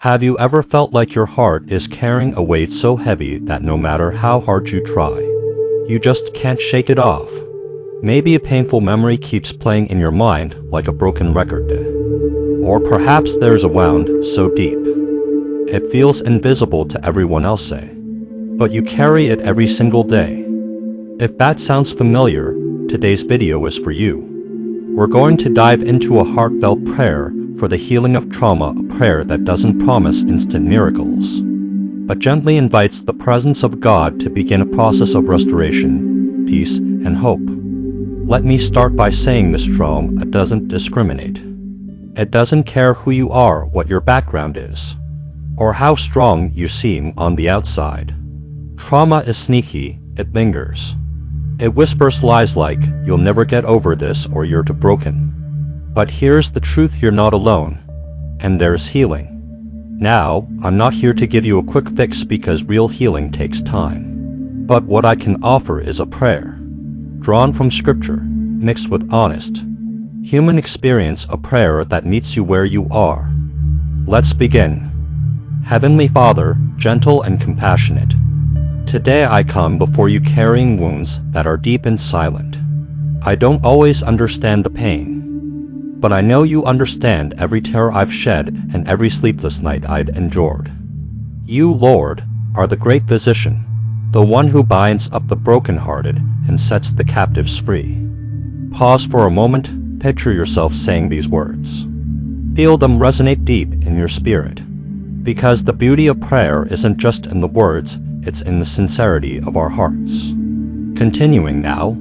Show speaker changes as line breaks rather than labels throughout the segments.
Have you ever felt like your heart is carrying a weight so heavy that no matter how hard you try, you just can't shake it off? Maybe a painful memory keeps playing in your mind like a broken record. Or perhaps there's a wound so deep it feels invisible to everyone else, but you carry it every single day. If that sounds familiar, today's video is for you. We're going to dive into a heartfelt prayer for the healing of trauma, a prayer that doesn't promise instant miracles, but gently invites the presence of God to begin a process of restoration, peace, and hope. Let me start by saying this: trauma doesn't discriminate. It doesn't care who you are, what your background is, or how strong you seem on the outside. Trauma is sneaky, it lingers. It whispers lies like, you'll never get over this or you're too broken. But here's the truth: you're not alone. And there's healing. Now, I'm not here to give you a quick fix because real healing takes time. But what I can offer is a prayer, drawn from scripture, mixed with honest human experience, a prayer that meets you where you are. Let's begin. Heavenly Father, gentle and compassionate, today I come before you carrying wounds that are deep and silent. I don't always understand the pain, but I know you understand every tear I've shed and every sleepless night I'd endured. You, Lord, are the great physician, the one who binds up the brokenhearted and sets the captives free. Pause for a moment, picture yourself saying these words. Feel them resonate deep in your spirit. Because the beauty of prayer isn't just in the words, it's in the sincerity of our hearts. Continuing now,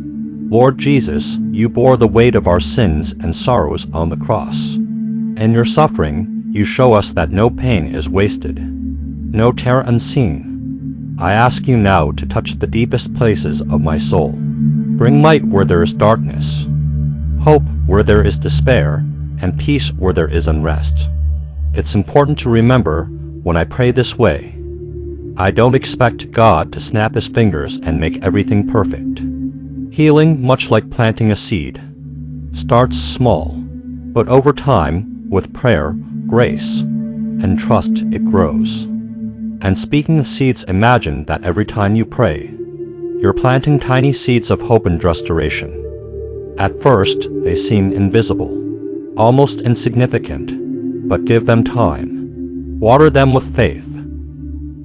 Lord Jesus, you bore the weight of our sins and sorrows on the cross. In your suffering, you show us that no pain is wasted, no tear unseen. I ask you now to touch the deepest places of my soul. Bring light where there is darkness, hope where there is despair, and peace where there is unrest. It's important to remember, when I pray this way, I don't expect God to snap his fingers and make everything perfect. Healing, much like planting a seed, starts small, but over time, with prayer, grace, and trust, it grows. And speaking of seeds, imagine that every time you pray, you're planting tiny seeds of hope and restoration. At first, they seem invisible, almost insignificant, but give them time. Water them with faith.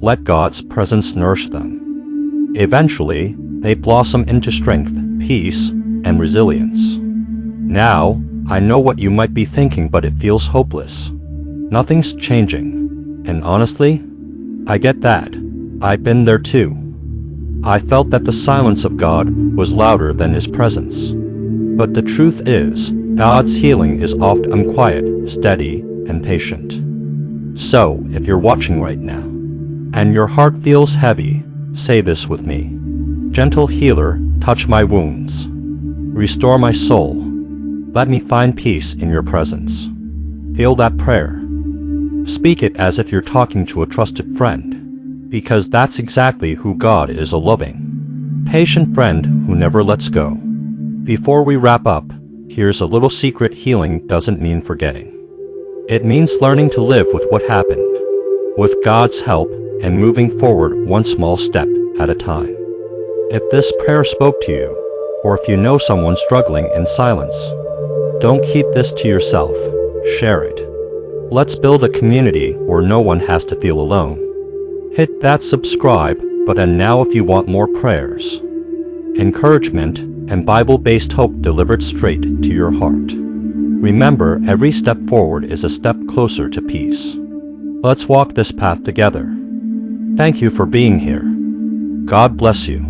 Let God's presence nourish them. Eventually, they blossom into strength, peace, and resilience. Now, I know what you might be thinking, but it feels hopeless. Nothing's changing. And honestly, I get that. I've been there too. I felt that the silence of God was louder than his presence. But the truth is, God's healing is often quiet, steady, and patient. So, if you're watching right now, and your heart feels heavy, say this with me. Gentle healer, touch my wounds. Restore my soul. Let me find peace in your presence. Feel that prayer. Speak it as if you're talking to a trusted friend, because that's exactly who God is, a loving, patient friend who never lets go. Before we wrap up, here's a little secret: healing doesn't mean forgetting. It means learning to live with what happened, with God's help, and moving forward one small step at a time. If this prayer spoke to you, or if you know someone struggling in silence, don't keep this to yourself, share it. Let's build a community where no one has to feel alone. Hit that subscribe button now if you want more prayers, encouragement, and Bible-based hope delivered straight to your heart. Remember, every step forward is a step closer to peace. Let's walk this path together. Thank you for being here. God bless you.